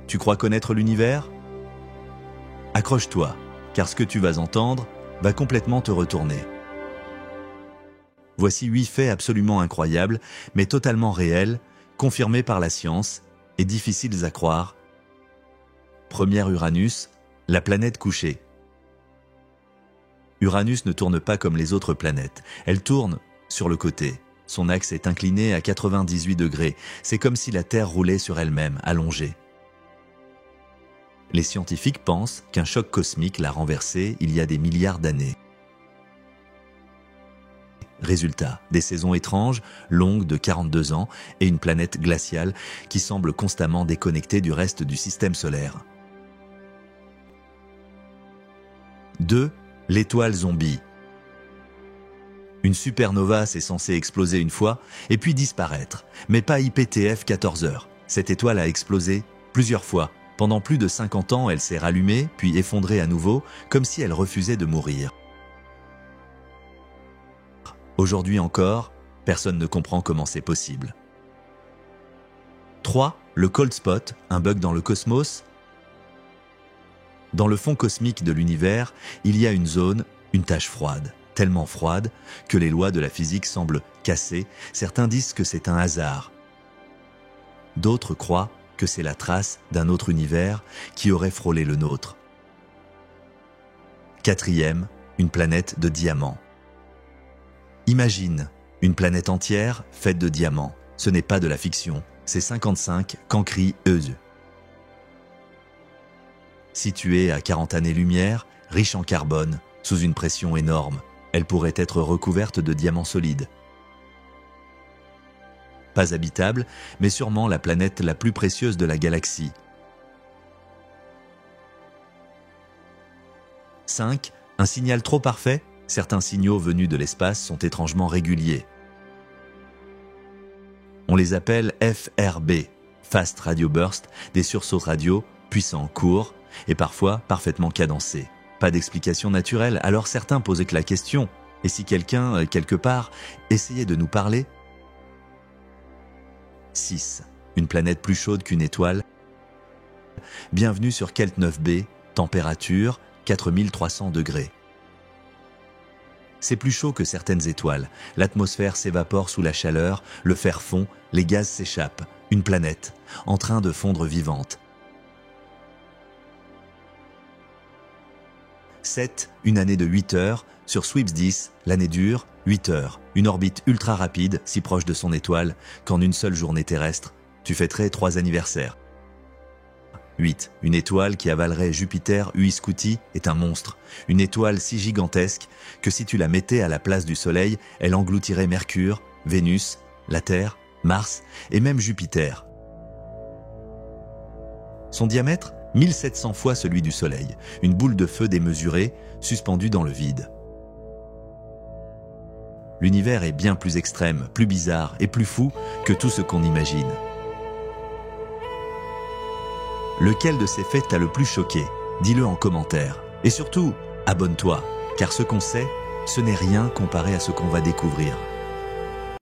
Tu crois connaître l'univers? Accroche-toi, car ce que tu vas entendre va complètement te retourner. Voici 8 faits absolument incroyables, mais totalement réels, confirmés par la science et difficiles à croire. Premier Uranus, la planète couchée. Uranus ne tourne pas comme les autres planètes, elle tourne sur le côté. Son axe est incliné à 98 degrés, c'est comme si la Terre roulait sur elle-même, allongée. Les scientifiques pensent qu'un choc cosmique l'a renversée il y a des milliards d'années. Résultat, des saisons étranges, longues de 42 ans, et une planète glaciale qui semble constamment déconnectée du reste du système solaire. 2. L'étoile zombie. Une supernova c'est censé exploser une fois et puis disparaître, mais pas IPTF 14h. Cette étoile a explosé plusieurs fois. Pendant plus de 50 ans, elle s'est rallumée, puis effondrée à nouveau, comme si elle refusait de mourir. Aujourd'hui encore, personne ne comprend comment c'est possible. 3. Le cold spot, un bug dans le cosmos. Dans le fond cosmique de l'univers, il y a une zone, une tache froide, tellement froide que les lois de la physique semblent cassées. Certains disent que c'est un hasard. D'autres croient que c'est la trace d'un autre univers qui aurait frôlé le nôtre. 4e, une planète de diamants. Imagine une planète entière faite de diamants. Ce n'est pas de la fiction, c'est 55 Cancri-Euse. Située à 40 années-lumière, riche en carbone, sous une pression énorme, elle pourrait être recouverte de diamants solides. Pas habitable, mais sûrement la planète la plus précieuse de la galaxie. 5. Un signal trop parfait? Certains signaux venus de l'espace sont étrangement réguliers. On les appelle FRB, Fast Radio Burst, des sursauts radio puissants, courts et parfois parfaitement cadencés. Pas d'explication naturelle, alors certains posaient la question, et si quelqu'un, quelque part, essayait de nous parler? 6. Une planète plus chaude qu'une étoile. Bienvenue sur Kelt 9b, température 4300 degrés. C'est plus chaud que certaines étoiles. L'atmosphère s'évapore sous la chaleur, le fer fond, les gaz s'échappent. Une planète, en train de fondre vivante. 7. Une année de 8 heures. Sur Sweeps 10, l'année dure 8 heures. Une orbite ultra rapide, si proche de son étoile, qu'en une seule journée terrestre, tu fêterais 3 anniversaires. 8. Une étoile qui avalerait Jupiter Uiscuti est un monstre. Une étoile si gigantesque que si tu la mettais à la place du Soleil, elle engloutirait Mercure, Vénus, la Terre, Mars et même Jupiter. Son diamètre, 1700 fois celui du Soleil. Une boule de feu démesurée, suspendue dans le vide. L'univers est bien plus extrême, plus bizarre et plus fou que tout ce qu'on imagine. Lequel de ces faits t'a le plus choqué? Dis-le en commentaire. Et surtout, abonne-toi, car ce qu'on sait, ce n'est rien comparé à ce qu'on va découvrir.